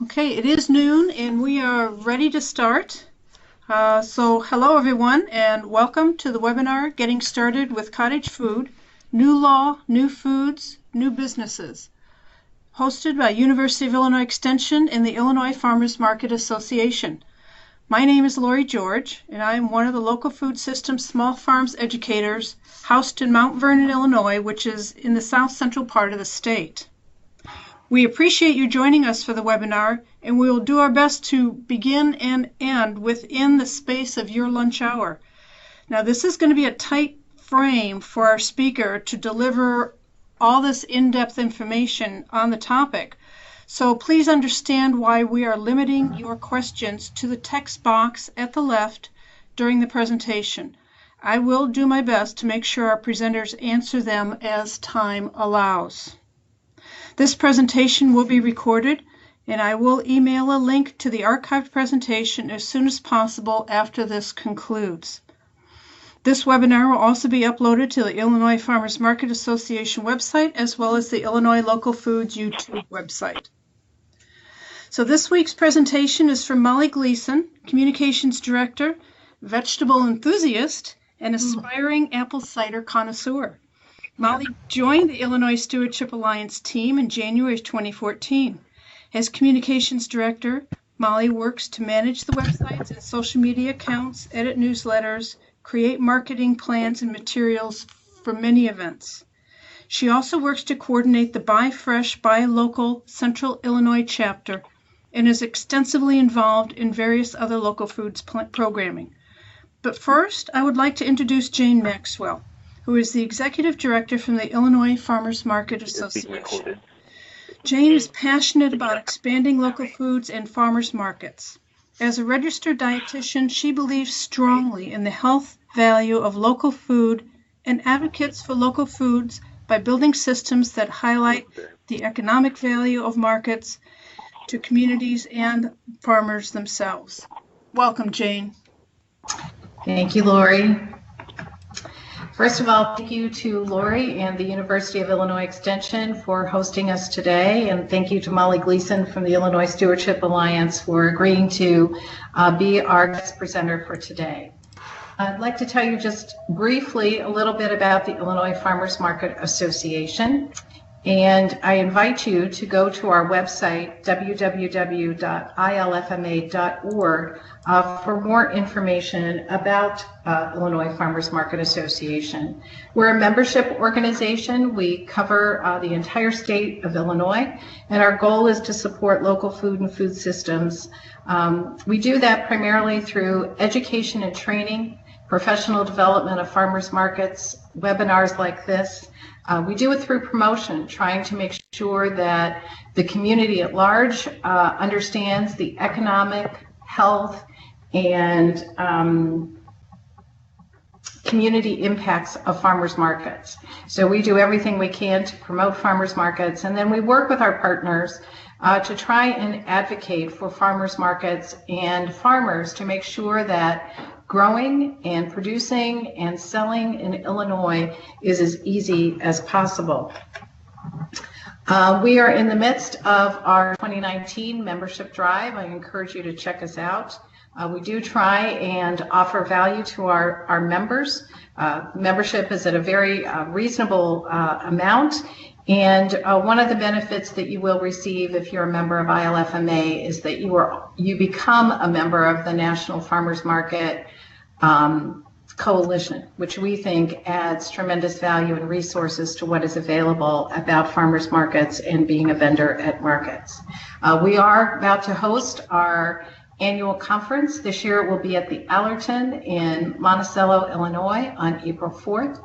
Okay, it is noon and we are ready to start. So hello everyone and welcome to the webinar Getting Started with Cottage Food, New Law, New Foods, New Businesses, hosted by University of Illinois Extension and the Illinois Farmers Market Association. My name is Lori George and I am one of the local food system small farms educators housed in Mount Vernon, Illinois, which is in the south central part of the state. We appreciate you joining us for the webinar, and we will do our best to begin and end within the space of your lunch hour. Now, this is going to be a tight frame for our speaker to deliver all this in-depth information on the topic. So please understand why we are limiting your questions to the text box at the left during the presentation. I will do my best to make sure our presenters answer them as time allows. This presentation will be recorded, and I will email a link to the archived presentation as soon as possible after this concludes. This webinar will also be uploaded to the Illinois Farmers Market Association website as well as the Illinois Local Foods YouTube website. So this week's presentation is from Molly Gleason, Communications Director, Vegetable Enthusiast, and Aspiring Apple Cider Connoisseur. Molly joined the Illinois Stewardship Alliance team in January of 2014. As Communications Director, Molly works to manage the websites and social media accounts, edit newsletters, create marketing plans and materials for many events. She also works to coordinate the Buy Fresh, Buy Local Central Illinois chapter and is extensively involved in various other local foods programming. But first, I would like to introduce Jane Maxwell, who is the Executive Director from the Illinois Farmers Market Association. Jane is passionate about expanding local foods and farmers markets. As a registered dietitian, she believes strongly in the health value of local food and advocates for local foods by building systems that highlight the economic value of markets to communities and farmers themselves. Welcome, Jane. Thank you, Lori. First of all, thank you to Lori and the University of Illinois Extension for hosting us today, and thank you to Molly Gleason from the Illinois Stewardship Alliance for agreeing to be our guest presenter for today. I'd like to tell you just briefly a little bit about the Illinois Farmers Market Association, and I invite you to go to our website, www.ilfma.org, for more information about Illinois Farmers Market Association. We're a membership organization. We cover the entire state of Illinois, and our goal is to support local food and food systems. We do that primarily through education and training, professional development of farmers markets, webinars like this. We do it through promotion, trying to make sure that the community at large understands the economic, health, and community impacts of farmers markets. So we do everything we can to promote farmers markets, and then we work with our partners to try and advocate for farmers markets and farmers to make sure that growing and producing and selling in Illinois is as easy as possible. We are in the midst of our 2019 membership drive. I encourage you to check us out. We do try and offer value to our members. Membership is at a very reasonable amount. And one of the benefits that you will receive if you're a member of ILFMA is that you become a member of the National Farmers Market Coalition, which we think adds tremendous value and resources to what is available about farmers markets and being a vendor at markets. We are about to host our annual conference. This year it will be at the Allerton in Monticello, Illinois on April 4th.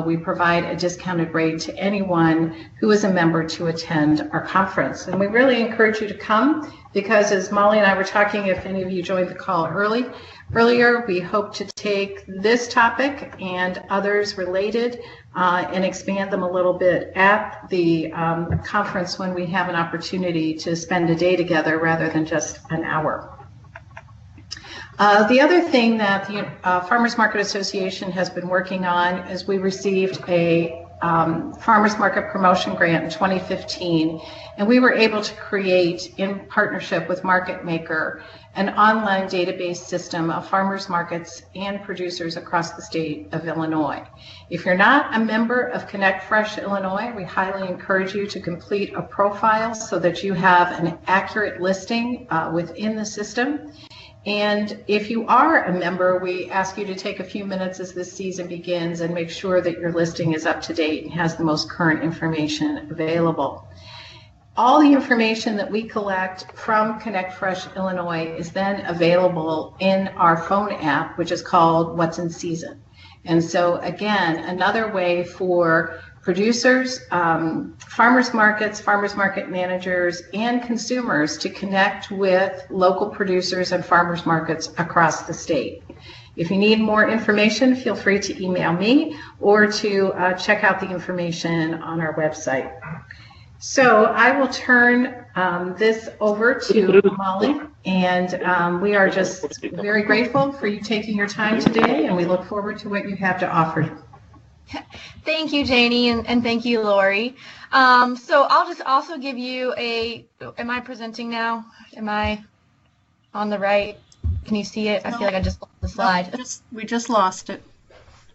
We provide a discounted rate to anyone who is a member to attend our conference. And we really encourage you to come because, as Molly and I were talking, if any of you joined the call earlier, we hope to take this topic and others related and expand them a little bit at the conference when we have an opportunity to spend a day together rather than just an hour. The other thing that the Farmers Market Association has been working on is we received a Farmers Market Promotion Grant in 2015, and we were able to create, in partnership with Market Maker, an online database system of farmers markets and producers across the state of Illinois. If you're not a member of Connect Fresh Illinois, we highly encourage you to complete a profile so that you have an accurate listing within the system. And if you are a member, we ask you to take a few minutes as this season begins and make sure that your listing is up to date and has the most current information available. All the information that we collect from Connect Fresh Illinois is then available in our phone app, which is called What's in Season. And so again, another way for producers, farmers markets, farmers market managers, and consumers to connect with local producers and farmers markets across the state. If you need more information, feel free to email me or to check out the information on our website. So I will turn this over to Molly, and we are just very grateful for you taking your time today, and we look forward to what you have to offer. Thank you, Janie, and thank you, Lori. So I'll just also give you am I presenting now? Am I on the right? Can you see it? I feel like I just lost the slide. No, we just lost it.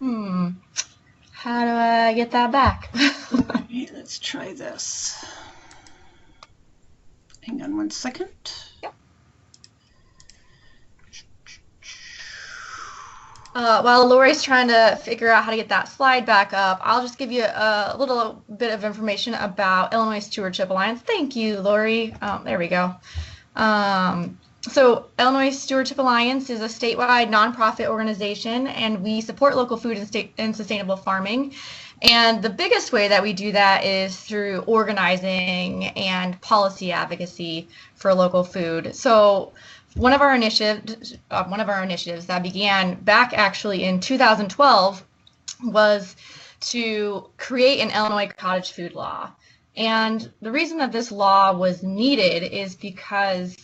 How do I get that back? Let's try this. Hang on one second. Yep. While Lori's trying to figure out how to get that slide back up, I'll just give you a little bit of information about Illinois Stewardship Alliance. Thank you, Lori. There we go. So Illinois Stewardship Alliance is a statewide nonprofit organization, and we support local food and sustainable farming. And the biggest way that we do that is through organizing and policy advocacy for local food. So one of our initiatives that began back actually in 2012 was to create an Illinois cottage food law. And the reason that this law was needed is because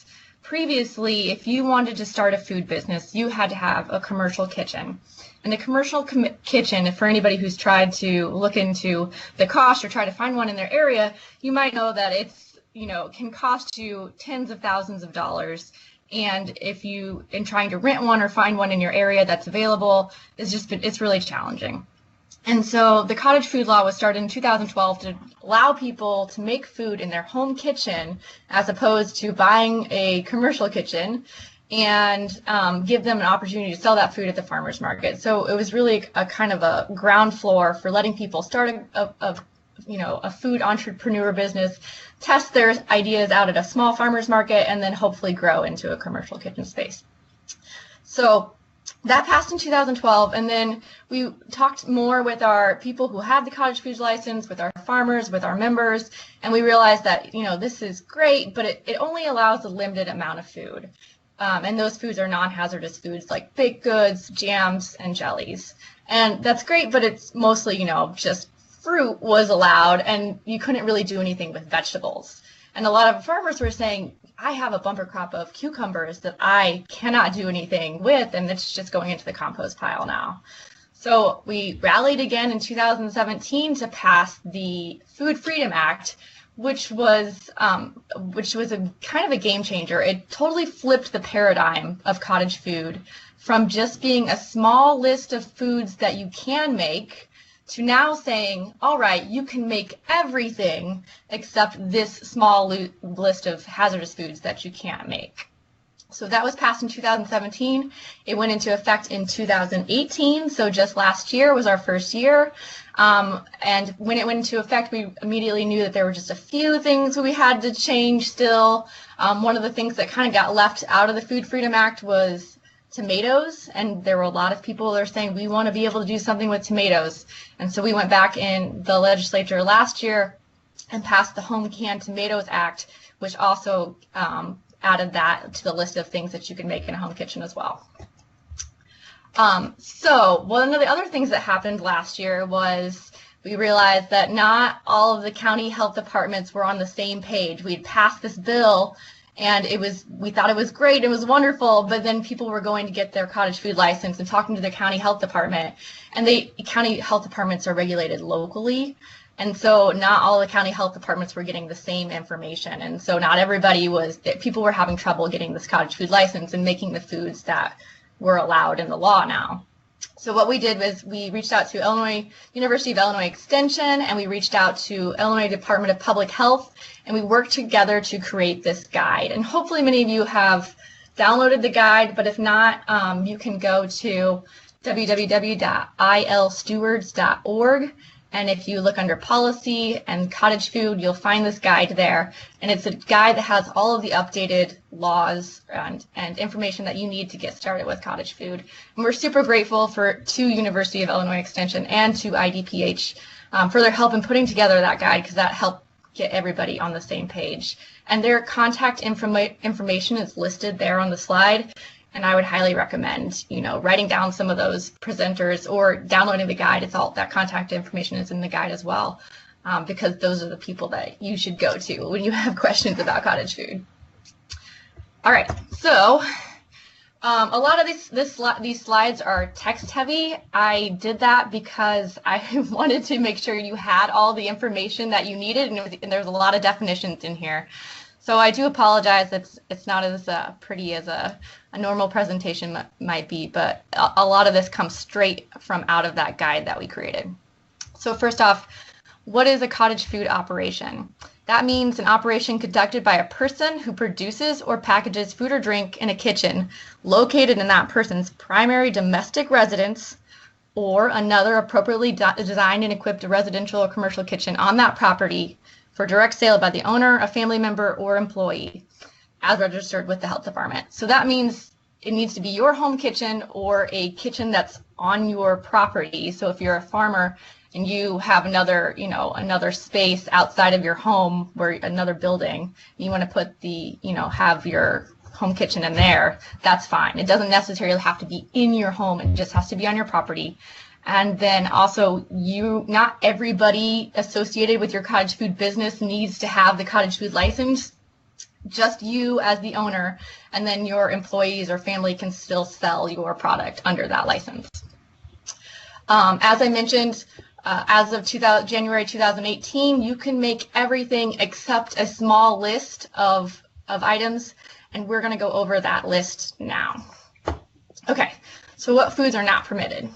previously, if you wanted to start a food business, you had to have a commercial kitchen. And a commercial kitchen, for anybody who's tried to look into the cost or try to find one in their area, you might know that it's, can cost you tens of thousands of dollars. And if you, in trying to rent one or find one in your area that's available, it's really challenging. And so the cottage food law was started in 2012 to allow people to make food in their home kitchen as opposed to buying a commercial kitchen, and give them an opportunity to sell that food at the farmers market. So it was really a kind of a ground floor for letting people start a food entrepreneur business, test their ideas out at a small farmers market, and then hopefully grow into a commercial kitchen space. So that passed in 2012, and then we talked more with our people who had the cottage foods license, with our farmers, with our members, and we realized that, this is great, but it only allows a limited amount of food. And those foods are non-hazardous foods like baked goods, jams, and jellies. And that's great, but it's mostly, just fruit was allowed, and you couldn't really do anything with vegetables. And a lot of farmers were saying, I have a bumper crop of cucumbers that I cannot do anything with, and it's just going into the compost pile now. So we rallied again in 2017 to pass the Food Freedom Act, which was a kind of a game changer. It totally flipped the paradigm of cottage food from just being a small list of foods that you can make to now saying, all right, you can make everything except this small list of hazardous foods that you can't make. So that was passed in 2017. It went into effect in 2018, so just last year was our first year. And when it went into effect, we immediately knew that there were just a few things we had to change still. One of the things that kind of got left out of the Food Freedom Act was tomatoes, and there were a lot of people that are saying we want to be able to do something with tomatoes. And so we went back in the legislature last year and passed the Home Canned Tomatoes Act, which also added that to the list of things that you can make in a home kitchen as well. So one of the other things that happened last year was we realized that not all of the county health departments were on the same page. We'd passed this bill, And we thought it was great, it was wonderful, but then people were going to get their cottage food license and talking to the county health department, and county health departments are regulated locally, and so not all the county health departments were getting the same information, and so not everybody people were having trouble getting this cottage food license and making the foods that were allowed in the law now. So what we did was we reached out to University of Illinois Extension, and we reached out to Illinois Department of Public Health, and we worked together to create this guide. And hopefully many of you have downloaded the guide, but if not, you can go to www.ilstewards.org. And if you look under policy and cottage food, you'll find this guide there. And it's a guide that has all of the updated laws and information that you need to get started with cottage food. And we're super grateful to University of Illinois Extension and to IDPH for their help in putting together that guide, because that helped get everybody on the same page. And their contact information is listed there on the slide. And I would highly recommend, writing down some of those presenters or downloading the guide. It's all that contact information is in the guide as well, because those are the people that you should go to when you have questions about cottage food. All right, so a lot of these slides are text heavy. I did that because I wanted to make sure you had all the information that you needed, and there's a lot of definitions in here. So I do apologize. It's not as pretty as a normal presentation might be, but a lot of this comes straight from out of that guide that we created. So first off, what is a cottage food operation? That means an operation conducted by a person who produces or packages food or drink in a kitchen located in that person's primary domestic residence or another appropriately designed and equipped residential or commercial kitchen on that property for direct sale by the owner, a family member, or employee, as registered with the health department. So that means it needs to be your home kitchen or a kitchen that's on your property. So if you're a farmer and you have another space outside of your home, where another building, you want to put have your home kitchen in there, that's fine. It doesn't necessarily have to be in your home. It just has to be on your property. And then also, not everybody associated with your cottage food business needs to have the cottage food license. Just you as the owner, and then your employees or family can still sell your product under that license. As I mentioned, as of January 2018, you can make everything except a small list of items, and we're going to go over that list now. Okay, so what foods are not permitted?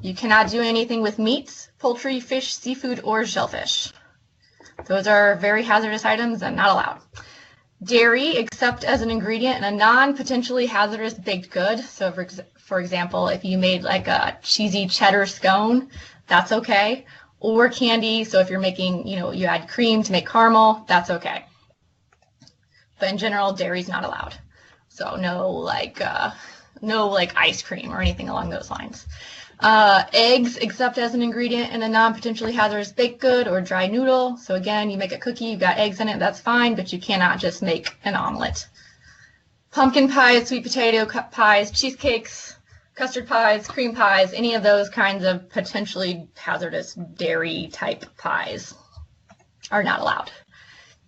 You cannot do anything with meats, poultry, fish, seafood, or shellfish. Those are very hazardous items and not allowed. Dairy, except as an ingredient in a non-potentially hazardous baked good. So for example, if you made like a cheesy cheddar scone, that's okay. Or candy, so if you're making, you add cream to make caramel, that's okay. But in general, dairy's not allowed. So no ice cream or anything along those lines. Eggs, except as an ingredient in a non-potentially hazardous baked good or dry noodle. So again, you make a cookie, you've got eggs in it, that's fine, but you cannot just make an omelet. Pumpkin pies, sweet potato pies, cheesecakes, custard pies, cream pies, any of those kinds of potentially hazardous dairy type pies are not allowed.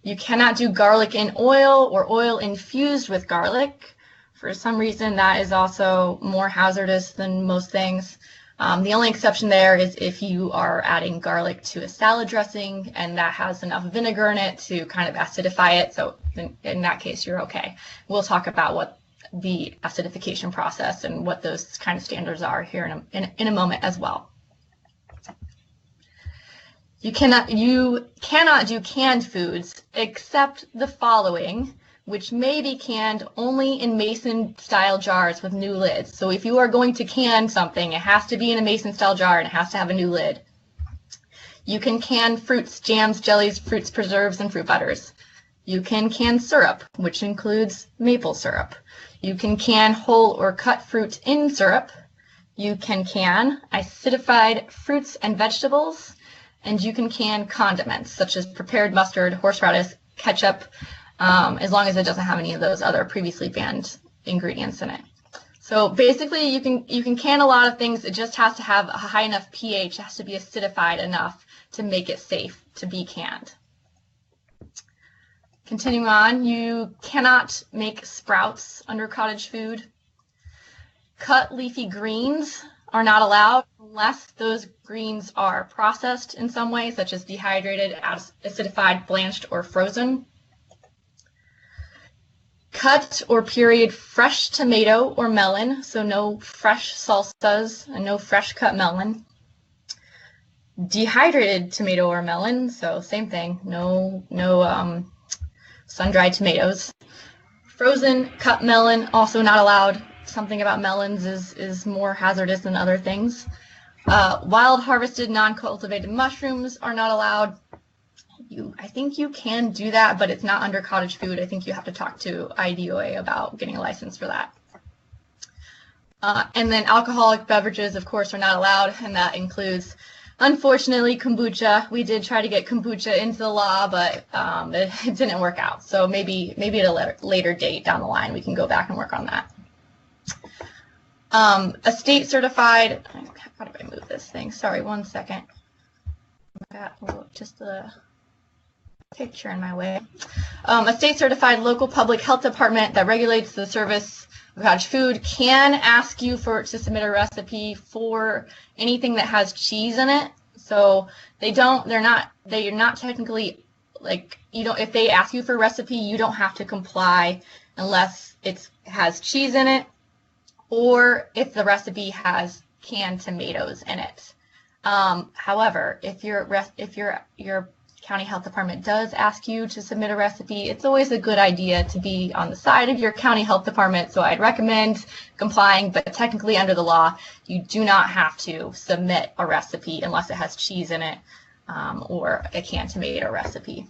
You cannot do garlic in oil or oil infused with garlic. For some reason, that is also more hazardous than most things. The only exception there is if you are adding garlic to a salad dressing and that has enough vinegar in it to kind of acidify it. So in that case, you're okay. We'll talk about what the acidification process and what those kind of standards are here in a moment as well. You cannot do canned foods except the following, which may be canned only in Mason-style jars with new lids. So if you are going to can something, it has to be in a Mason-style jar and it has to have a new lid. You can can fruits, jams, jellies, fruits preserves, and fruit butters. You can can syrup, which includes maple syrup. You can whole or cut fruit in syrup. You can acidified fruits and vegetables. And you can condiments, such as prepared mustard, horseradish, ketchup, as long as it doesn't have any of those other previously banned ingredients in it. So basically, you can can a lot of things. It just has to have a high enough pH. It has to be acidified enough to make it safe to be canned. Continuing on, you cannot make sprouts under cottage food. Cut leafy greens are not allowed unless those greens are processed in some way, such as dehydrated, acidified, blanched, or frozen. Cut or pureed fresh tomato or melon, so no fresh salsas and no fresh cut melon. Dehydrated tomato or melon, so same thing, no sun-dried tomatoes. Frozen cut melon, also not allowed. Something about melons is more hazardous than other things. Wild harvested non-cultivated mushrooms are not allowed. I think you can do that, but it's not under cottage food. I think you have to talk to IDOA about getting a license for that. And then alcoholic beverages, of course, are not allowed, and that includes, unfortunately, kombucha. We did try to get kombucha into the law, but it didn't work out. So maybe at a later date down the line, we can go back and work on that. A state certified, how do I move this thing? Sorry, one second. I got just a picture in my way. A state certified local public health department that regulates the service of cottage food can ask you to submit a recipe for anything that has cheese in it. So you're not technically, like, if they ask you for a recipe, you don't have to comply unless it has cheese in it, or if the recipe has canned tomatoes in it. However, if your county health department does ask you to submit a recipe, it's always a good idea to be on the side of your county health department. So I'd recommend complying, but technically under the law, you do not have to submit a recipe unless it has cheese in it, or a canned tomato recipe.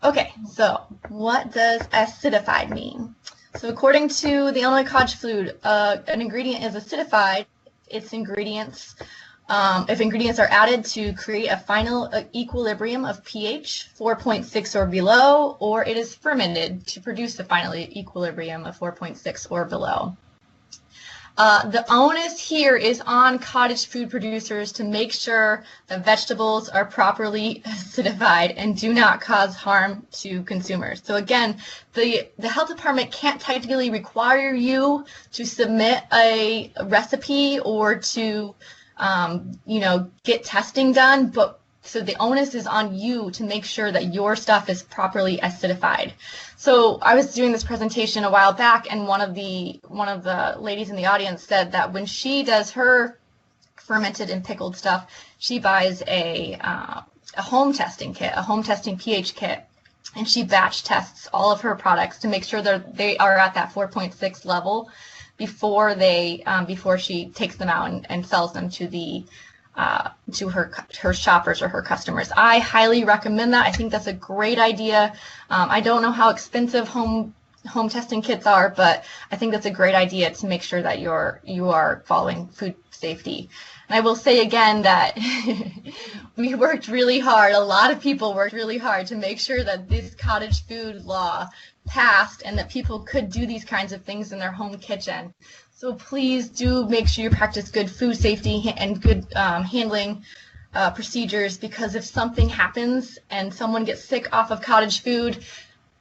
Okay, so what does acidified mean? So according to the Illinois Cottage Food, an ingredient is acidified. Its ingredients, if ingredients are added to create a final equilibrium of pH 4.6 or below, or it is fermented to produce a final equilibrium of 4.6 or below. The onus here is on cottage food producers to make sure the vegetables are properly acidified and do not cause harm to consumers. So again, the health department can't technically require you to submit a recipe or to get testing done, but so the onus is on you to make sure that your stuff is properly acidified. So I was doing this presentation a while back, and one of the ladies in the audience said that when she does her fermented and pickled stuff, she buys a home testing kit, a home testing pH kit, and she batch tests all of her products to make sure that they are at that 4.6 level before she takes them out and sells them to her shoppers or her customers. I highly recommend that. I think that's a great idea. I don't know how expensive home testing kits are, but I think that's a great idea to make sure that you are following food safety. And I will say again that we worked really hard. A lot of people worked really hard to make sure that this cottage food law passed and that people could do these kinds of things in their home kitchen. So please do make sure you practice good food safety and good handling procedures, because if something happens and someone gets sick off of cottage food,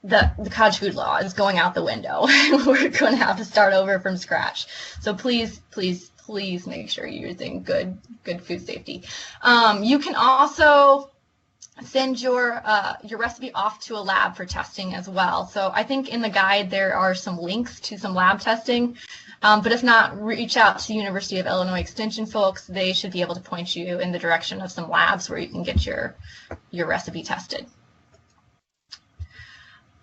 the cottage food law is going out the window. We're going to have to start over from scratch. So please, please, please make sure you're using good food safety. You can also send your recipe off to a lab for testing as well. So I think in the guide there are some links to some lab testing. But if not, reach out to University of Illinois Extension folks. They should be able to point you in the direction of some labs where you can get your recipe tested.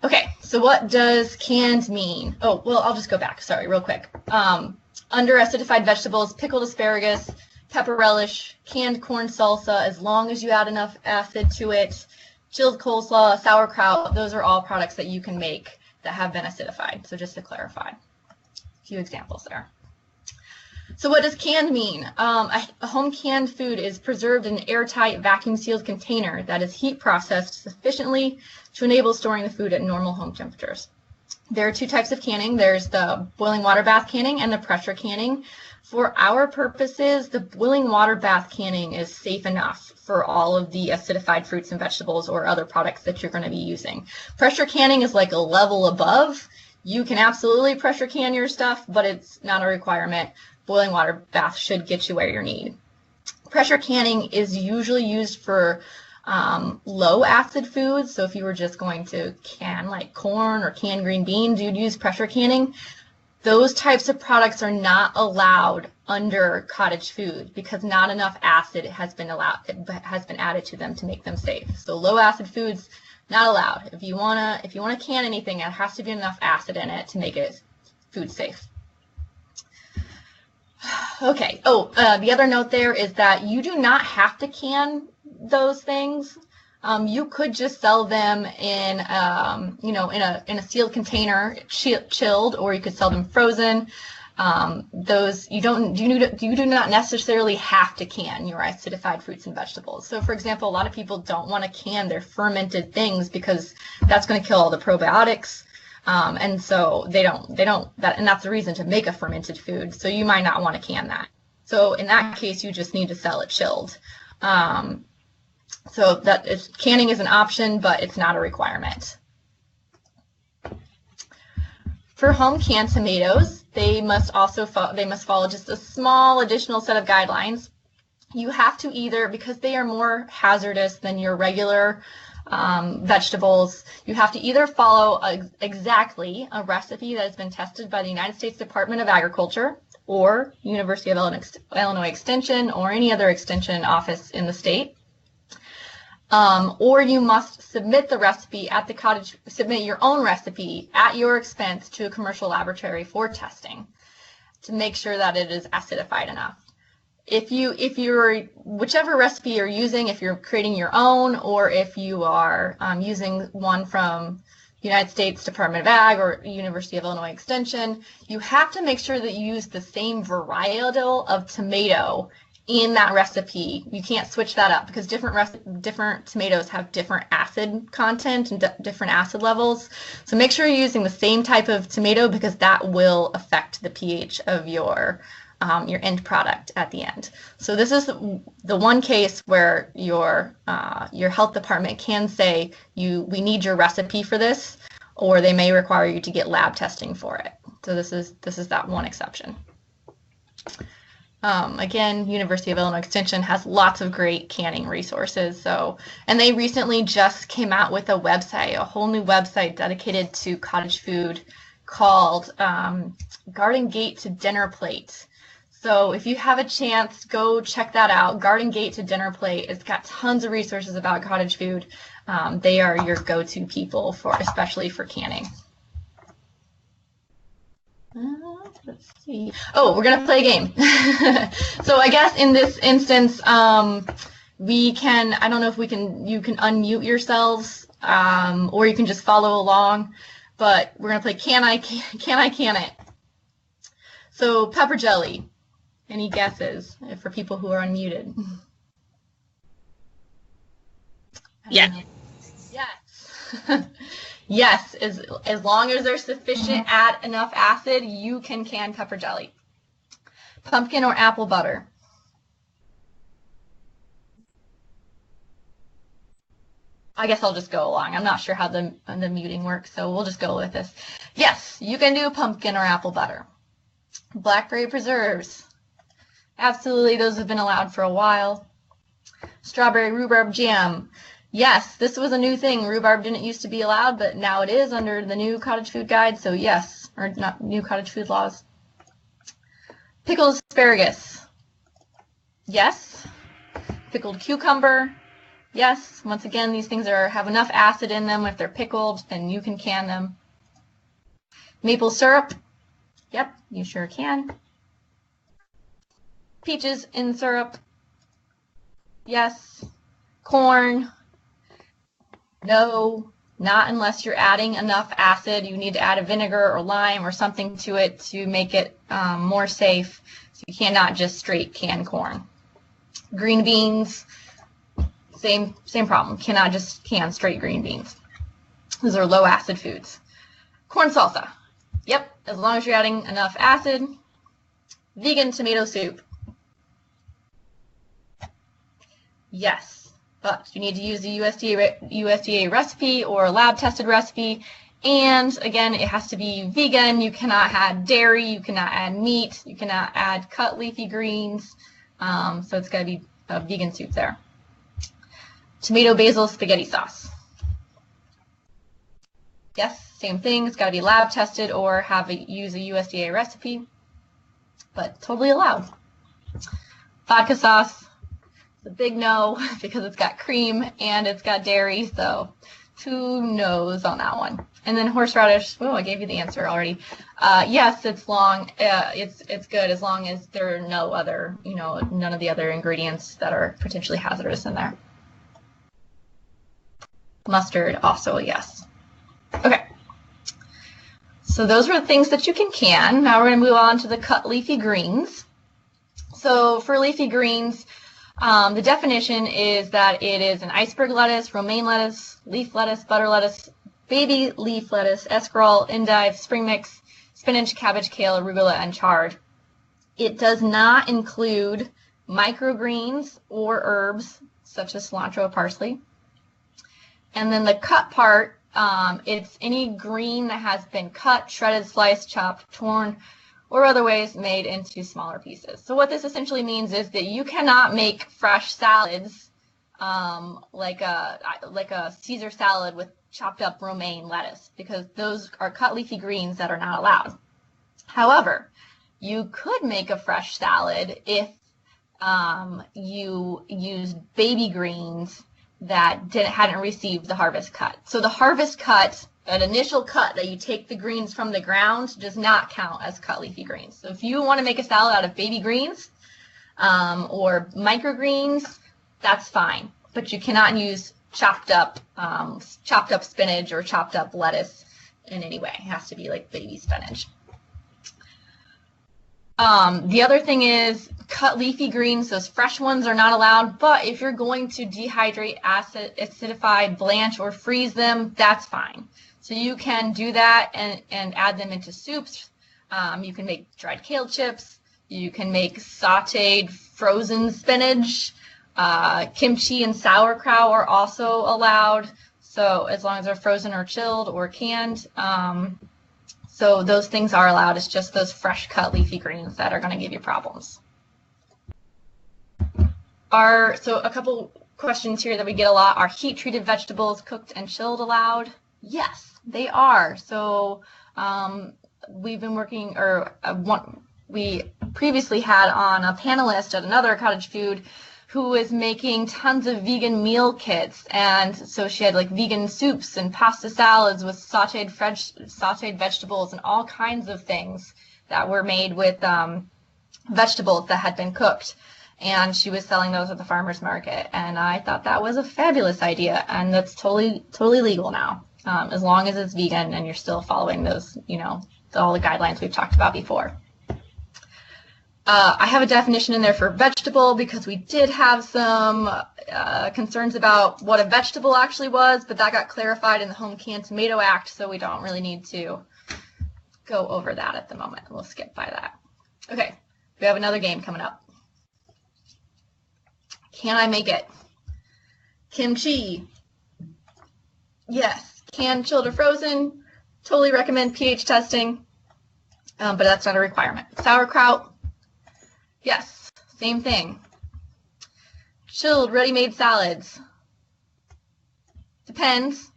Okay, so what does canned mean? Oh, well, I'll just go back, sorry, real quick. Under acidified vegetables, pickled asparagus, pepper relish, canned corn salsa, as long as you add enough acid to it, chilled coleslaw, sauerkraut, those are all products that you can make that have been acidified. So just to clarify. Few examples there. So what does canned mean? A home canned food is preserved in an airtight vacuum sealed container that is heat processed sufficiently to enable storing the food at normal home temperatures. There are two types of canning. There's the boiling water bath canning and the pressure canning. For our purposes, the boiling water bath canning is safe enough for all of the acidified fruits and vegetables or other products that you're going to be using. Pressure canning is like a level above. You can absolutely pressure can your stuff, but it's not a requirement. Boiling water bath should get you where you need. Pressure canning is usually used for low acid foods. So if you were just going to can like corn or canned green beans, you'd use pressure canning. Those types of products are not allowed under cottage food because not enough acid has been added to them to make them safe. So low acid foods, not allowed. If you wanna can anything, it has to be enough acid in it to make it food safe. Okay. Oh, the other note there is that you do not have to can those things. You could just sell them in, in a sealed container, chilled, or you could sell them frozen. You do not necessarily have to can your acidified fruits and vegetables. So, for example, a lot of people don't want to can their fermented things because that's going to kill all the probiotics. And so and that's the reason to make a fermented food. So you might not want to can that. So in that case, you just need to sell it chilled. So canning is an option, but it's not a requirement. For home canned tomatoes, they must follow just a small additional set of guidelines. You have to either, because they are more hazardous than your regular vegetables, you have to either follow exactly a recipe that has been tested by the United States Department of Agriculture or University of Illinois Extension or any other extension office in the state. Or you must submit the recipe at the cottage, submit your own recipe at your expense to a commercial laboratory for testing to make sure that it is acidified enough. If you're whichever recipe you're using, if you're creating your own, or if you are using one from United States Department of Ag or University of Illinois Extension, you have to make sure that you use the same varietal of tomato in that recipe. You can't switch that up because different tomatoes have different acid content and different acid levels. So make sure you're using the same type of tomato because that will affect the pH of your end product at the end. So this is the one case where your health department can say we need your recipe for this, or they may require you to get lab testing for it. So this is that one exception. Again, University of Illinois Extension has lots of great canning resources. And they recently just came out with a website, a whole new website dedicated to cottage food called Garden Gate to Dinner Plate. So if you have a chance, go check that out. Garden Gate to Dinner Plate. It's got tons of resources about cottage food. They are your go-to people especially for canning. Let's see. Oh, we're gonna play a game. So I guess in this instance, we can. I don't know if you can unmute yourselves, or you can just follow along. But we're gonna play Can I Can It? So pepper jelly. Any guesses for people who are unmuted? Yeah. Yes. Yes, as long as there's sufficient enough acid, you can can pepper jelly. Pumpkin or apple butter? I guess I'll just go along. I'm not sure how the muting works, so we'll just go with this. Yes, you can do pumpkin or apple butter. Blackberry preserves. Absolutely, those have been allowed for a while. Strawberry rhubarb jam. Yes, this was a new thing. Rhubarb didn't used to be allowed, but now it is under the new cottage food guide, so yes, or not new cottage food laws. Pickled asparagus. Yes. Pickled cucumber. Yes. Once again, these things have enough acid in them. If they're pickled, then you can can them. Maple syrup. Yep, you sure can. Peaches in syrup. Yes. Corn. No, not unless you're adding enough acid. You need to add a vinegar or lime or something to it to make it more safe. So you cannot just straight can corn. Green beans, same problem. Cannot just can straight green beans. Those are low acid foods. Corn salsa. Yep, as long as you're adding enough acid, Vegan tomato soup. Yes, but you need to use the USDA recipe or a lab-tested recipe. And again, it has to be vegan. You cannot add dairy. You cannot add meat. You cannot add cut leafy greens. So it's got to be a vegan soup there. Tomato basil spaghetti sauce. Yes, same thing. It's got to be lab tested or use a USDA recipe, but totally allowed. Vodka sauce. It's a big no because it's got cream and it's got dairy, so 2 no's on that one. And then horseradish. Oh, I gave you the answer already. Yes, it's it's good as long as there are no other, none of the other ingredients that are potentially hazardous in there. Mustard, also a yes. Okay. So those were the things that you can. Now we're going to move on to the cut leafy greens. So for leafy greens, the definition is that it is an iceberg lettuce, romaine lettuce, leaf lettuce, butter lettuce, baby leaf lettuce, escarole, endive, spring mix, spinach, cabbage, kale, arugula, and chard. It does not include microgreens or herbs such as cilantro or parsley. And then the cut part, it's any green that has been cut, shredded, sliced, chopped, torn, or other ways made into smaller pieces. So what this essentially means is that you cannot make fresh salads like a Caesar salad with chopped up romaine lettuce, because those are cut leafy greens that are not allowed. However, you could make a fresh salad if you used baby greens that hadn't received the harvest cut. So the harvest cut, an initial cut that you take the greens from the ground, does not count as cut leafy greens. So if you want to make a salad out of baby greens or microgreens, that's fine. But you cannot use chopped up spinach or chopped up lettuce in any way. It has to be like baby spinach. The other thing is cut leafy greens, those fresh ones are not allowed, but if you're going to dehydrate, acidify, blanch, or freeze them, that's fine. So you can do that and add them into soups. You can make dried kale chips. You can make sauteed frozen spinach. Kimchi and sauerkraut are also allowed, so as long as they're frozen or chilled or canned. So those things are allowed. It's just those fresh cut leafy greens that are going to give you problems. So a couple questions here that we get a lot. Are heat-treated vegetables cooked and chilled allowed? Yes, they are. So we've been working, we previously had on a panelist at another Cottage Food who was making tons of vegan meal kits, and so she had like vegan soups and pasta salads with sauteed vegetables and all kinds of things that were made with vegetables that had been cooked, and she was selling those at the farmers market, and I thought that was a fabulous idea, and that's totally legal now, as long as it's vegan and you're still following those, all the guidelines we've talked about before. I have a definition in there for vegetable because we did have some concerns about what a vegetable actually was, but that got clarified in the Home Canned Tomato Act, so we don't really need to go over that at the moment. We'll skip by that. Okay, we have another game coming up. Can I make it? Kimchi. Yes. Canned, chilled, or frozen. Totally recommend pH testing, but that's not a requirement. Sauerkraut. Yes, same thing. Chilled, ready-made salads. Depends.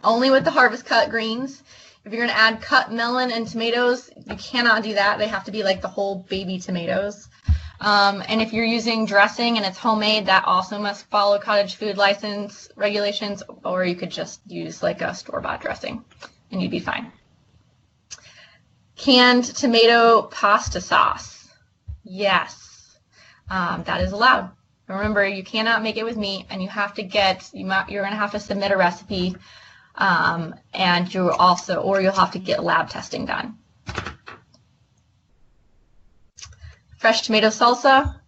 Only with the harvest cut greens. If you're going to add cut melon and tomatoes, you cannot do that. They have to be like the whole baby tomatoes. And if you're using dressing and it's homemade, that also must follow Cottage Food license regulations, or you could just use like a store-bought dressing and you'd be fine. Canned tomato pasta sauce. Yes, that is allowed. Remember, you cannot make it with meat, and you have to you're going to have to submit a recipe, and you'll have to get lab testing done. Fresh tomato salsa?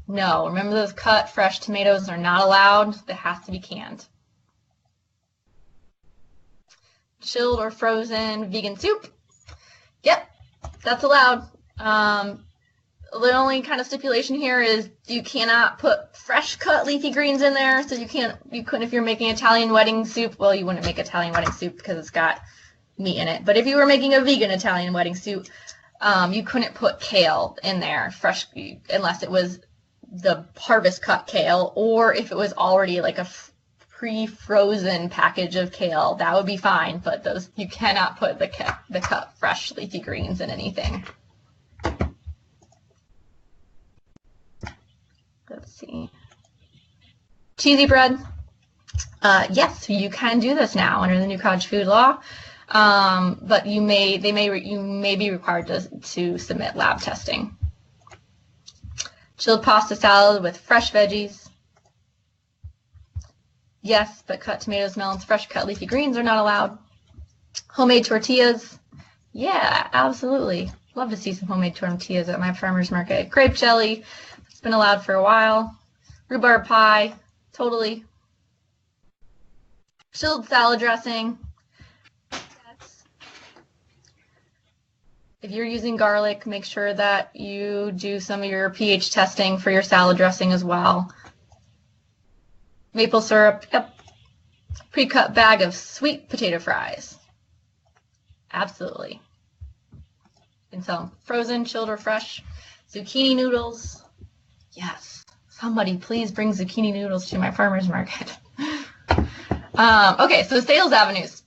No. Remember, those cut fresh tomatoes are not allowed. They have to be canned. Chilled or frozen vegan soup? Yep, that's allowed. The only kind of stipulation here is you cannot put fresh cut leafy greens in there. So you couldn't if you're making Italian wedding soup. Well, you wouldn't make Italian wedding soup because it's got meat in it. But if you were making a vegan Italian wedding soup, you couldn't put kale in there fresh unless it was the harvest cut kale, or if it was already like a pre-frozen package of kale, that would be fine. But those, you cannot put the cut fresh leafy greens in anything. Let's see. Cheesy bread. Yes, you can do this now under the new cottage food law, but you may be required to submit lab testing. Chilled pasta salad with fresh veggies. Yes, but cut tomatoes, melons, fresh cut leafy greens are not allowed. Homemade tortillas. Yeah, absolutely. Love to see some homemade tortillas at my farmer's market. Grape jelly. It's been allowed for a while. Rhubarb pie. Totally. Chilled salad dressing. Yes. If you're using garlic, make sure that you do some of your pH testing for your salad dressing as well. Maple syrup, yep. Pre-cut bag of sweet potato fries. Absolutely. You can sell them frozen, chilled, or fresh. Zucchini noodles. Yes. Somebody please bring zucchini noodles to my farmer's market. Okay, so sales avenues.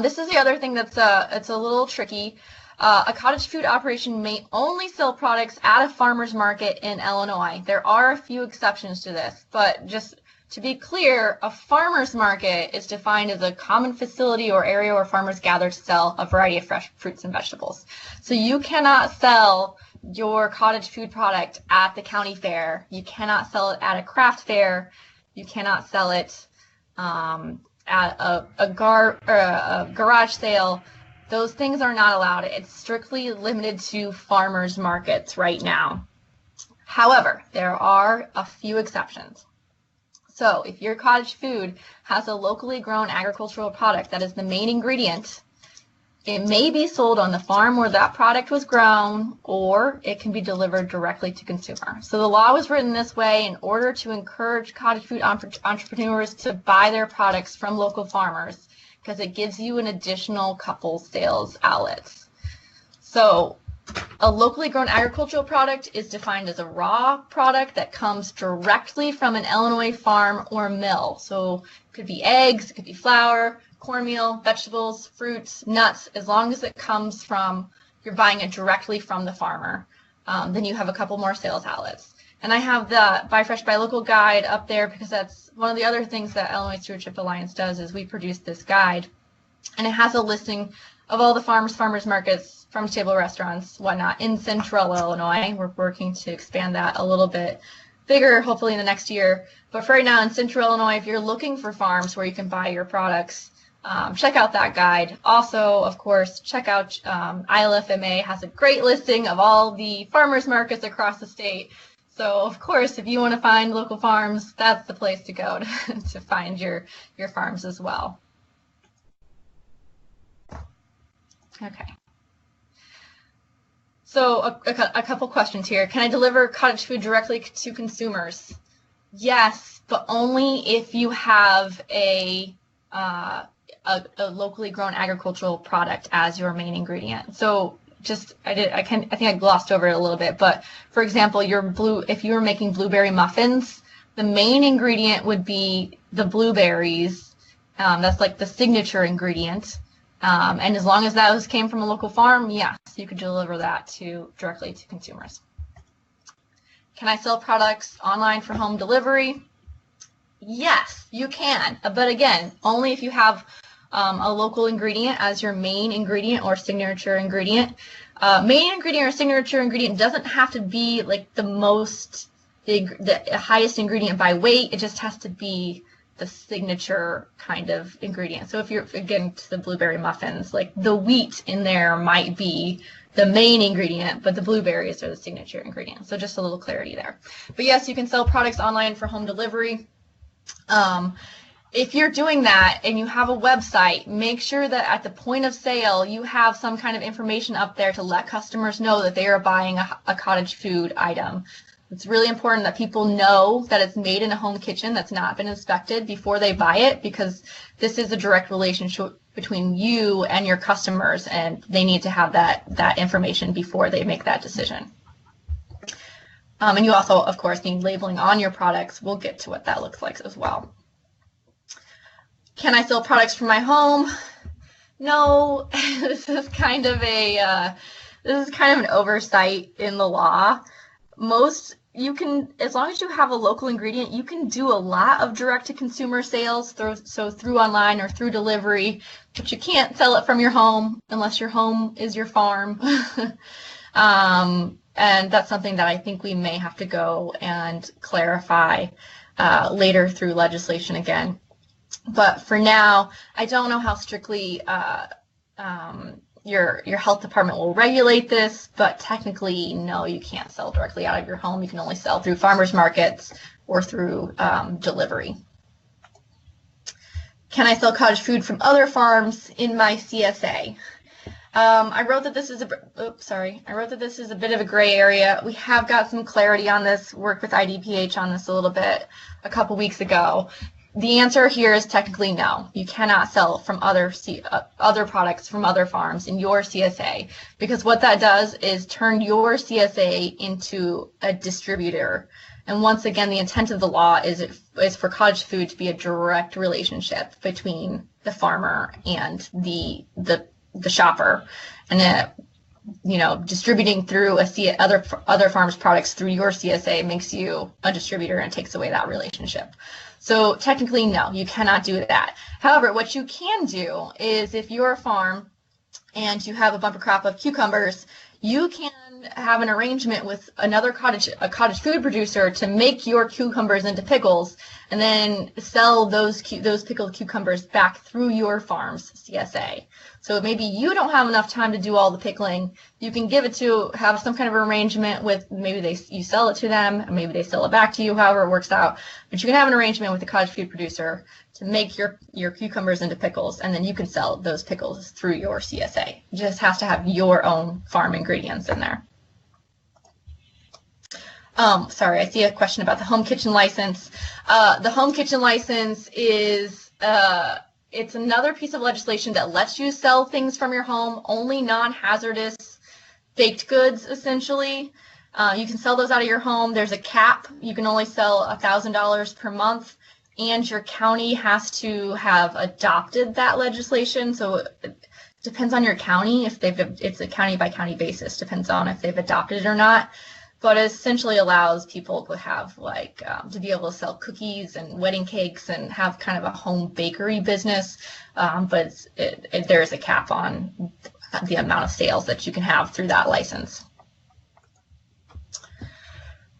This is the other thing that's it's a little tricky. A cottage food operation may only sell products at a farmer's market in Illinois. There are a few exceptions to this, but just to be clear, a farmer's market is defined as a common facility or area where farmers gather to sell a variety of fresh fruits and vegetables. So you cannot sell your cottage food product at the county fair. You cannot sell it at a craft fair. You cannot sell it at a garage sale. Those things are not allowed. It's strictly limited to farmers markets right now. However, there are a few exceptions. So if your cottage food has a locally grown agricultural product that is the main ingredient, it may be sold on the farm where that product was grown, or it can be delivered directly to consumer. So the law was written this way in order to encourage cottage food entrepreneurs to buy their products from local farmers, because it gives you an additional couple sales outlets. So a locally grown agricultural product is defined as a raw product that comes directly from an Illinois farm or mill. So it could be eggs, it could be flour, cornmeal, vegetables, fruits, nuts, as long as it comes from, you're buying it directly from the farmer. Then you have a couple more sales outlets. And I have the Buy Fresh, Buy Local guide up there because that's one of the other things that Illinois Stewardship Alliance does is we produce this guide. And it has a listing of all the farmers markets, farm-to-table restaurants, whatnot, in central Illinois. We're working to expand that a little bit bigger, hopefully in the next year. But for right now in central Illinois, if you're looking for farms where you can buy your products, check out that guide. Also, of course, check out ILFMA has a great listing of all the farmers markets across the state. So, of course, if you want to find local farms, that's the place to go to find your farms as well. Okay. So a couple questions here. Can I deliver cottage food directly to consumers? Yes, but only if you have a locally grown agricultural product as your main ingredient. So I think I glossed over it a little bit, but for example, if you were making blueberry muffins, the main ingredient would be the blueberries. That's like the signature ingredient. And as long as those came from a local farm, yes, you could deliver that directly to consumers. Can I sell products online for home delivery? Yes, you can. But again, only if you have a local ingredient as your main ingredient or signature ingredient. Main ingredient or signature ingredient doesn't have to be like the highest ingredient by weight. It just has to be the signature kind of ingredient. So if you're, again, to the blueberry muffins, like the wheat in there might be the main ingredient, but the blueberries are the signature ingredient. So just a little clarity there. But yes, you can sell products online for home delivery. if you're doing that and you have a website, make sure that at the point of sale you have some kind of information up there to let customers know that they are buying a cottage food item. It's really important that people know that it's made in a home kitchen that's not been inspected before they buy it, because this is a direct relationship between you and your customers, and they need to have that information before they make that decision. And you also, of course, need labeling on your products. We'll get to what that looks like as well. Can I sell products from my home? No. This is kind of an oversight in the law. You can, as long as you have a local ingredient, you can do a lot of direct-to-consumer sales, through online or through delivery, but you can't sell it from your home unless your home is your farm. And that's something that I think we may have to go and clarify later through legislation again. But for now, I don't know how strictly your health department will regulate this, but technically, no, you can't sell directly out of your home. You can only sell through farmers markets or through delivery. Can I sell cottage food from other farms in my CSA? I wrote that this is a bit of a gray area. We have got some clarity on this. Worked with IDPH on this a little bit a couple weeks ago. The answer here is technically no. You cannot sell from other products from other farms in your CSA, because what that does is turn your CSA into a distributor. And once again, the intent of the law is for cottage food to be a direct relationship between the farmer and the shopper, and distributing through other farms' products through your CSA makes you a distributor and takes away that relationship. So technically, no, you cannot do that. However, what you can do is, if you're a farm and you have a bumper crop of cucumbers, you can have an arrangement with a cottage food producer to make your cucumbers into pickles, and then sell those pickled cucumbers back through your farm's CSA. So maybe you don't have enough time to do all the pickling. You can have some kind of arrangement with, maybe you sell it to them, and maybe they sell it back to you, however it works out. But you can have an arrangement with the cottage food producer to make your cucumbers into pickles, and then you can sell those pickles through your CSA. It just has to have your own farm ingredients in there. Sorry, I see a question about the home kitchen license. The home kitchen license is it's another piece of legislation that lets you sell things from your home, only non-hazardous baked goods, essentially. You can sell those out of your home. There's a cap. You can only sell $1,000 per month, and your county has to have adopted that legislation. So it depends on your county. It's a county by county basis, depends on if they've adopted it or not. But it essentially allows people to have to be able to sell cookies and wedding cakes and have kind of a home bakery business. But there is a cap on the amount of sales that you can have through that license.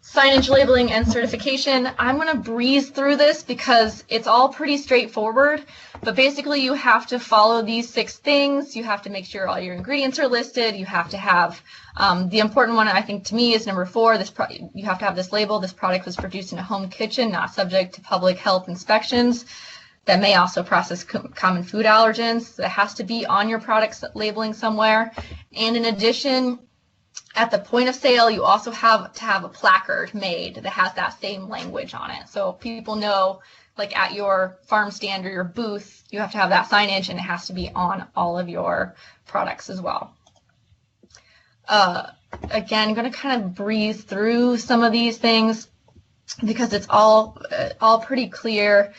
Signage, labeling, and certification. I'm going to breeze through this because it's all pretty straightforward, but basically you have to follow these 6 things. You have to make sure all your ingredients are listed. You have to have, the important one I think to me is number 4, you have to have this label: this product was produced in a home kitchen, not subject to public health inspections. That may also process common food allergens. That has to be on your product's labeling somewhere. And in addition, at the point of sale, you also have to have a placard made that has that same language on it. So people know, like at your farm stand or your booth, you have to have that signage, and it has to be on all of your products as well. Again, I'm going to kind of breeze through some of these things because it's all pretty clear.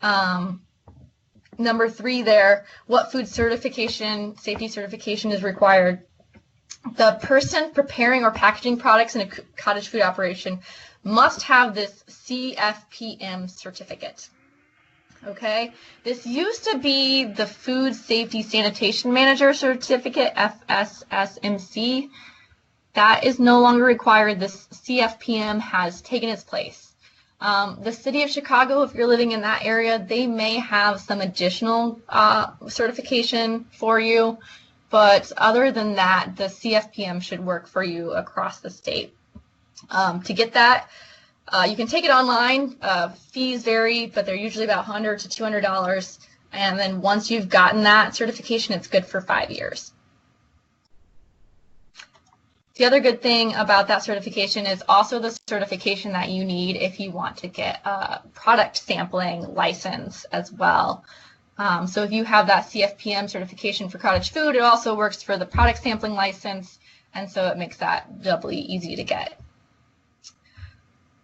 Number 3 there, what food certification, safety certification is required? The person preparing or packaging products in a cottage food operation must have this CFPM certificate. Okay, this used to be the Food Safety Sanitation Manager certificate, FSSMC. That is no longer required. This CFPM has taken its place. The city of Chicago, if you're living in that area, they may have some additional certification for you. But other than that, the CFPM should work for you across the state. To get that, You can take it online. Fees vary, but they're usually about $100 to $200. And then once you've gotten that certification, it's good for 5 years. The other good thing about that certification is also the certification that you need if you want to get a product sampling license as well. So if you have that CFPM certification for cottage food, it also works for the product sampling license, and so it makes that doubly easy to get.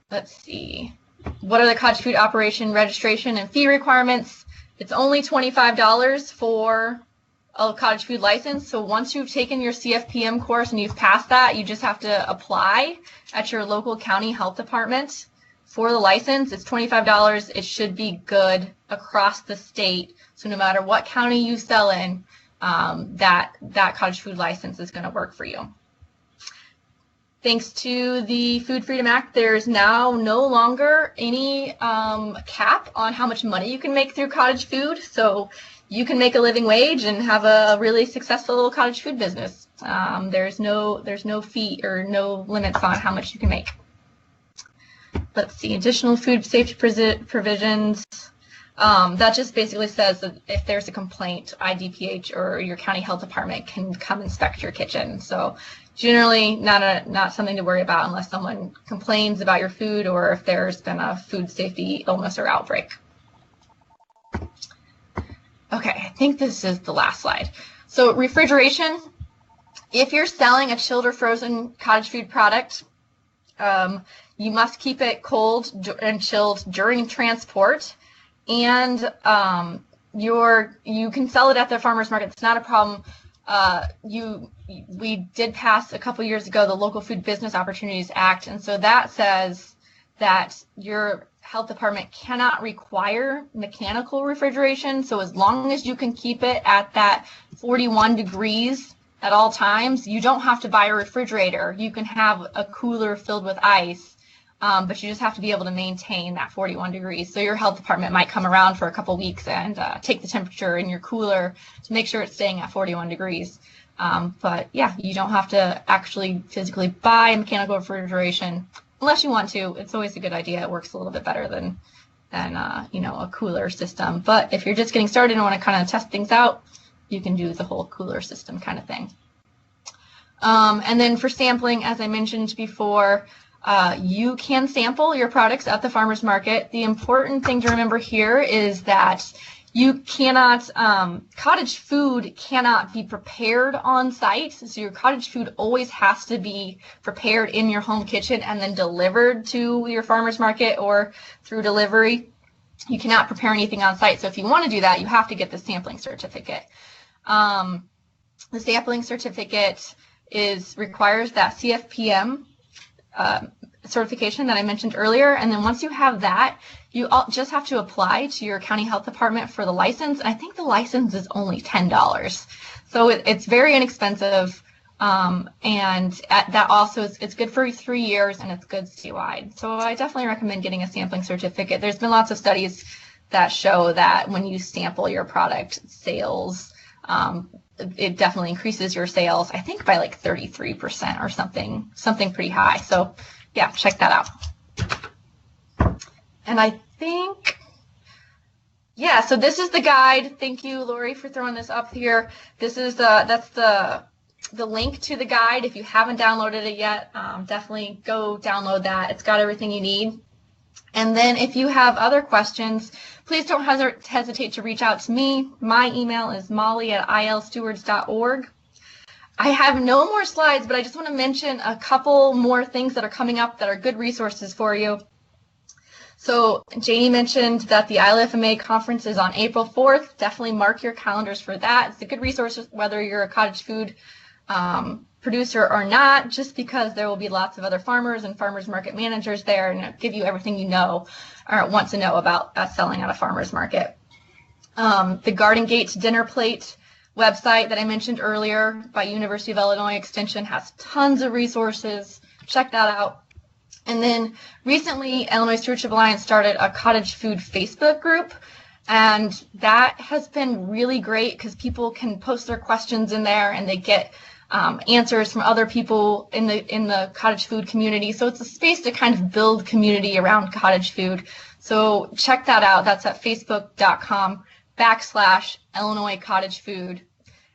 Let's see. What are the cottage food operation registration and fee requirements? It's only $25 for a cottage food license. So once you've taken your CFPM course and you've passed that, you just have to apply at your local county health department for the license. It's $25. It should be good across the state. So no matter what county you sell in, that cottage food license is going to work for you. Thanks to the Food Freedom Act, there's now no longer any cap on how much money you can make through cottage food. So you can make a living wage and have a really successful cottage food business. There's no fee or no limits on how much you can make. Let's see, additional food safety provisions. That just basically says that if there's a complaint, IDPH or your county health department can come inspect your kitchen. So generally not something to worry about unless someone complains about your food or if there's been a food safety illness or outbreak. Okay, I think this is the last slide. So refrigeration, if you're selling a chilled or frozen cottage food product, you must keep it cold and chilled during transport, and you can sell it at the farmer's market. It's not a problem. We did pass a couple years ago the Local Food Business Opportunities Act, and so that says that your health department cannot require mechanical refrigeration. So as long as you can keep it at that 41 degrees at all times, you don't have to buy a refrigerator. You can have a cooler filled with ice, but you just have to be able to maintain that 41 degrees. So your health department might come around for a couple weeks and take the temperature in your cooler to make sure it's staying at 41 degrees. But yeah, you don't have to actually physically buy mechanical refrigeration unless you want to. It's always a good idea. It works a little bit better than a cooler system. But if you're just getting started and want to kind of test things out, you can do the whole cooler system kind of thing. And then for sampling, as I mentioned before, you can sample your products at the farmer's market. The important thing to remember here is that you cannot, cottage food cannot be prepared on site. So your cottage food always has to be prepared in your home kitchen and then delivered to your farmer's market or through delivery. You cannot prepare anything on site. So if you want to do that, you have to get the sampling certificate. The sampling certificate requires that CFPM certification that I mentioned earlier, and then once you have that, you just have to apply to your county health department for the license. I think the license is only $10, so it's very inexpensive, and that also it's good for 3 years and it's good statewide. So I definitely recommend getting a sampling certificate. There's been lots of studies that show that when you sample your product, sales, it definitely increases your sales, I think by like 33% or something pretty high. So yeah, check that out. And I think, yeah, so this is the guide. Thank you, Lori, for throwing this up here. This is that's the link to the guide. If you haven't downloaded it yet, definitely go download that. It's got everything you need. And then if you have other questions, please don't hesitate to reach out to me. My email is molly@ilstewards.org. I have no more slides, but I just want to mention a couple more things that are coming up that are good resources for you. So Janie mentioned that the ILFMA conference is on April 4th. Definitely mark your calendars for that. It's a good resource whether you're a cottage food producer or not, just because there will be lots of other farmers and farmers market managers there, and it'll give you everything you know or want to know about selling at a farmer's market. The Garden Gate Dinner Plate website that I mentioned earlier by University of Illinois Extension has tons of resources. Check that out. And then recently, Illinois Stewardship Alliance started a cottage food Facebook group, and that has been really great because people can post their questions in there and they get answers from other people in the cottage food community. So it's a space to kind of build community around cottage food. So check that out. That's at facebook.com/Illinois Cottage Food.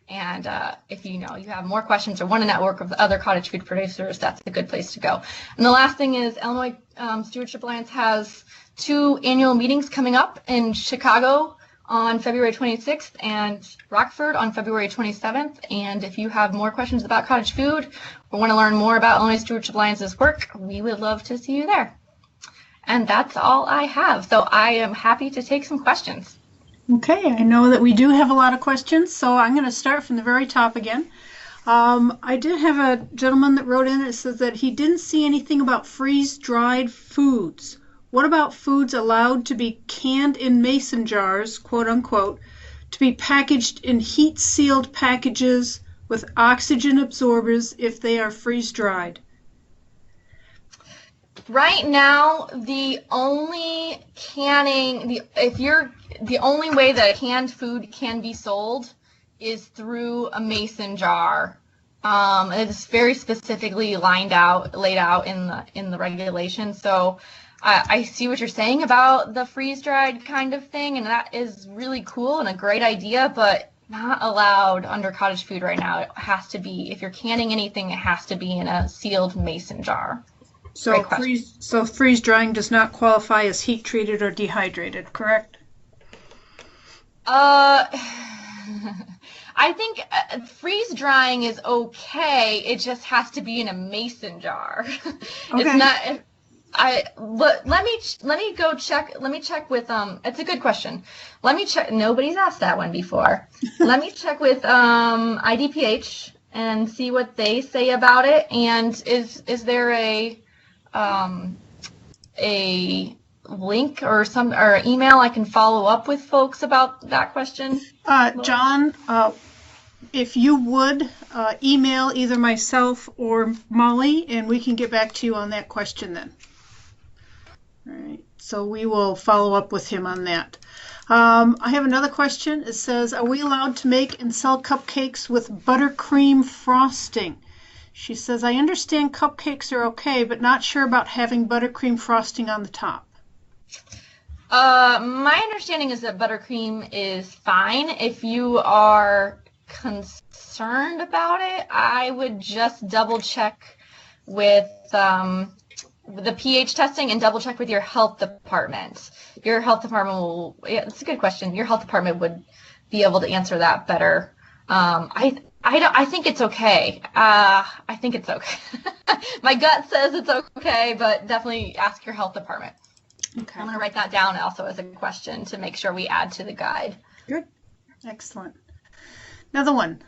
And if you have more questions or want to network with other cottage food producers, that's a good place to go. And the last thing is Illinois Stewardship Alliance has 2 annual meetings coming up in Chicago on February 26th and Rockford on February 27th. And if you have more questions about cottage food or want to learn more about Illinois Stewardship Alliance's work, we would love to see you there. And that's all I have. So I am happy to take some questions. Okay, I know that we do have a lot of questions, so I'm going to start from the very top again. I did have a gentleman that wrote in and says that he didn't see anything about freeze-dried foods. What about foods allowed to be canned in mason jars, quote unquote, to be packaged in heat-sealed packages with oxygen absorbers if they are freeze-dried? Right now, the only way that canned food can be sold is through a mason jar. It's very specifically laid out in the regulations. So I see what you're saying about the freeze-dried kind of thing, and that is really cool and a great idea, but not allowed under cottage food right now. It has to be, if you're canning anything, it has to be in a sealed mason jar. So freeze drying does not qualify as heat treated or dehydrated, correct? I think freeze drying is okay. It just has to be in a mason jar. Okay. It's not. Let me go check. Let me check with It's a good question. Let me check. Nobody's asked that one before. Let me check with IDPH and see what they say about it. And is there a link or email I can follow up with folks about that question? John, if you would email either myself or Molly, and we can get back to you on that question then. All right, so we will follow up with him on that. I have another question. It says, are we allowed to make and sell cupcakes with buttercream frosting? She says, I understand cupcakes are okay, but not sure about having buttercream frosting on the top. My understanding is that buttercream is fine. If you are concerned about it, I would just double check with the pH testing and double check with your health department. Your health department will, yeah, that's a good question. Your health department would be able to answer that better. I think it's okay. I think it's okay. My gut says it's okay, but definitely ask your health department. Okay. I'm going to write that down also as a question to make sure we add to the guide. Good. Excellent. Another one.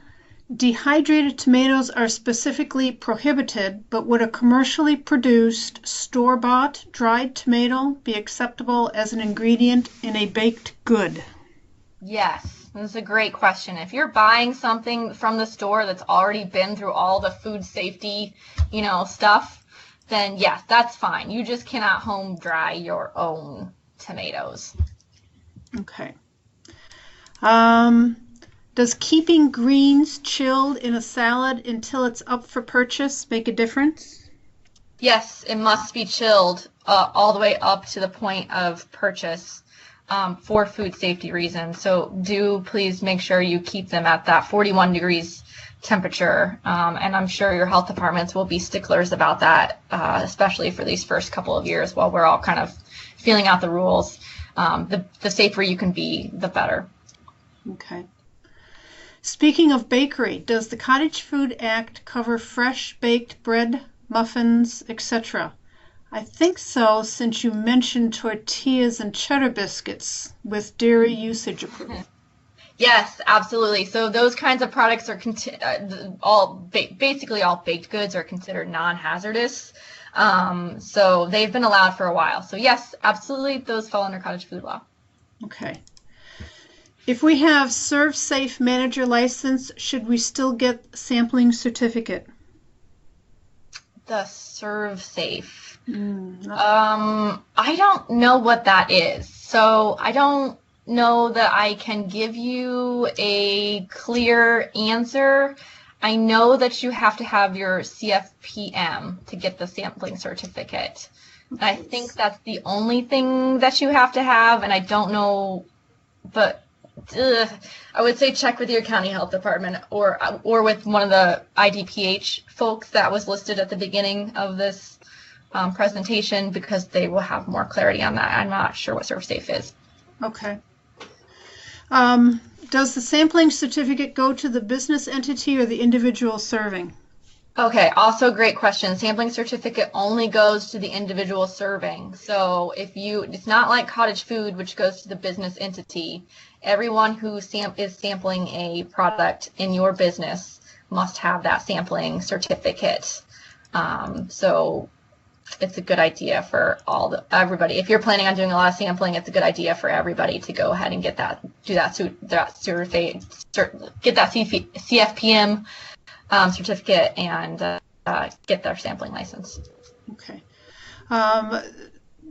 Dehydrated tomatoes are specifically prohibited, but would a commercially produced store-bought dried tomato be acceptable as an ingredient in a baked good? Yes. This is a great question. If you're buying something from the store that's already been through all the food safety, stuff, then yes, that's fine. You just cannot home dry your own tomatoes. Okay. Does keeping greens chilled in a salad until it's up for purchase make a difference? Yes, it must be chilled all the way up to the point of purchase. For food safety reasons. So do please make sure you keep them at that 41 degrees temperature. And I'm sure your health departments will be sticklers about that, especially for these first couple of years while we're all kind of feeling out the rules. The safer you can be, the better. Okay. Speaking of bakery, does the Cottage Food Act cover fresh baked bread, muffins, etc.? I think so, since you mentioned tortillas and cheddar biscuits with dairy usage approved. Yes, absolutely. So those kinds of products are basically all baked goods are considered non-hazardous. So they've been allowed for a while. So yes, absolutely, those fall under cottage food law. Okay. If we have Serve Safe Manager license, should we still get sampling certificate? The Serve Safe. I don't know what that is. So I don't know that I can give you a clear answer. I know that you have to have your CFPM to get the sampling certificate. And I think that's the only thing that you have to have, and I don't know, but I would say check with your county health department or with one of the IDPH folks that was listed at the beginning of this presentation, because they will have more clarity on that. I'm not sure what ServSafe is. Okay. Does the sampling certificate go to the business entity or the individual serving? Okay, also great question. Sampling certificate only goes to the individual serving. So it's not like Cottage Food, which goes to the business entity. Everyone who is sampling a product in your business must have that sampling certificate. So it's a good idea for everybody. If you're planning on doing a lot of sampling, it's a good idea for everybody to go ahead and get that CFPM certificate and get their sampling license. Okay.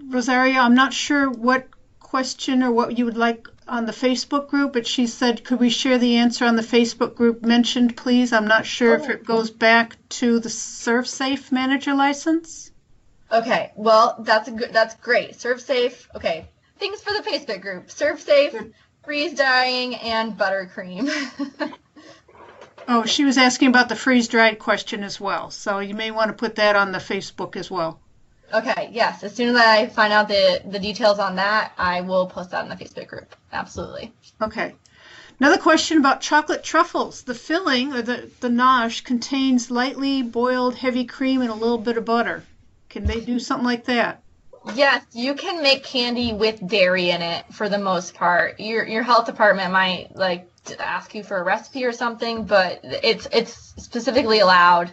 Rosario, I'm not sure what question or what you would like on the Facebook group, but she said, could we share the answer on the Facebook group mentioned, please? I'm not sure if it goes back to the ServSafe manager license. Okay, well, that's great. ServSafe, okay. Things for the Facebook group. ServSafe, freeze drying, and buttercream. Oh, she was asking about the freeze-dried question as well, so you may want to put that on the Facebook as well. Okay, yes. As soon as I find out the details on that, I will post that in the Facebook group. Absolutely. Okay. Another question about chocolate truffles. The filling, or the ganache, contains lightly boiled heavy cream and a little bit of butter. Can they do something like that? Yes, you can make candy with dairy in it for the most part. Your health department might like to ask you for a recipe or something, but it's specifically allowed.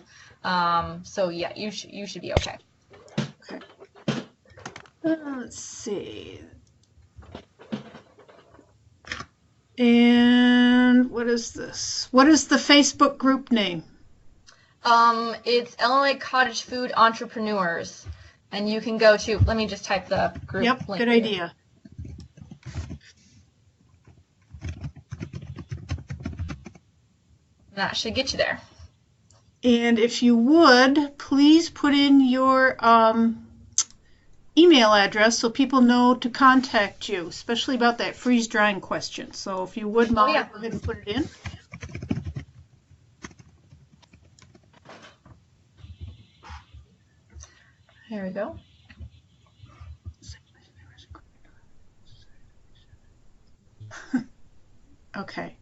So yeah, you should be okay. Okay. Let's see. And what is this? What is the Facebook group name? It's Illinois Cottage Food Entrepreneurs, and you can go to. Let me just type the group link. Yep, good idea. That should get you there. And if you would, please put in your email address so people know to contact you, especially about that freeze drying question. So if you would, Molly, go ahead and put it in. Here we go. Okay.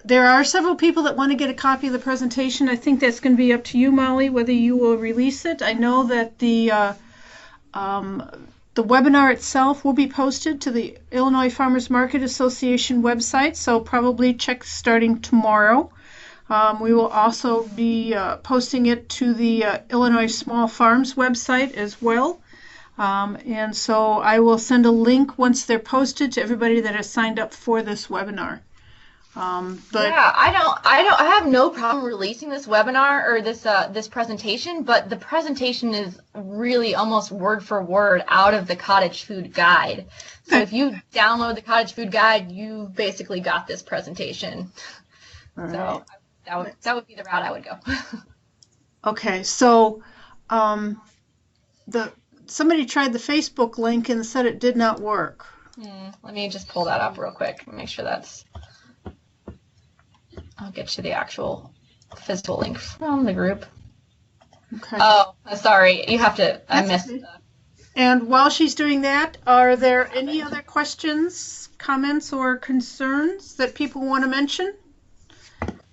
There are several people that want to get a copy of the presentation. I think that's going to be up to you, Molly, whether you will release it. I know that the webinar itself will be posted to the Illinois Farmers Market Association website, so probably check starting tomorrow. We will also be posting it to the Illinois Small Farms website as well. And so I will send a link once they're posted to everybody that has signed up for this webinar. Yeah, I have no problem releasing this webinar or this presentation, but the presentation is really almost word for word out of the Cottage Food Guide. So if you download the Cottage Food Guide, you basically got this presentation. All right. So that would be the route I would go. Okay, so somebody tried the Facebook link and said it did not work. Let me just pull that up real quick and make sure that's. I'll get you the actual physical link from the group. Okay. Oh, sorry. You have to. I missed. And while she's doing that, are there any other questions, comments, or concerns that people want to mention?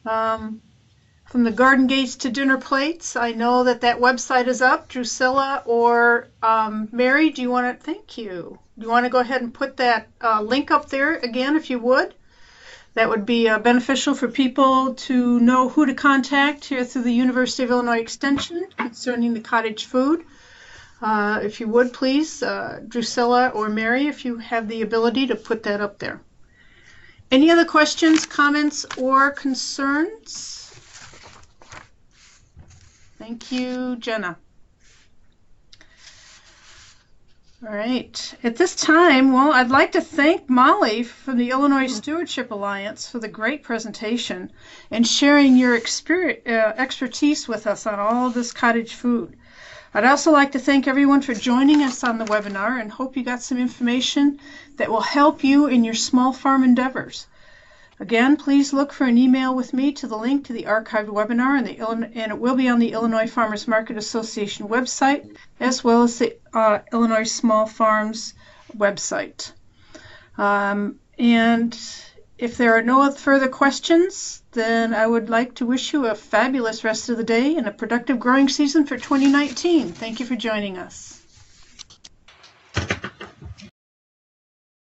From the garden gates to dinner plates, I know that website is up. Drusilla or Mary, do you want to? Thank you. Do you want to go ahead and put that link up there again, if you would? That would be beneficial for people to know who to contact here through the University of Illinois Extension concerning the cottage food. If you would, please, Drusilla or Mary, if you have the ability to put that up there. Any other questions, comments, or concerns? Thank you, Jenna. All right. At this time, well, I'd like to thank Molly from the Illinois Stewardship Alliance for the great presentation and sharing your expertise with us on all of this cottage food. I'd also like to thank everyone for joining us on the webinar and hope you got some information that will help you in your small farm endeavors. Again, please look for an email with me to the link to the archived webinar, and it will be on the Illinois Farmers Market Association website, as well as the Illinois Small Farms website. And if there are no further questions, then I would like to wish you a fabulous rest of the day and a productive growing season for 2019. Thank you for joining us.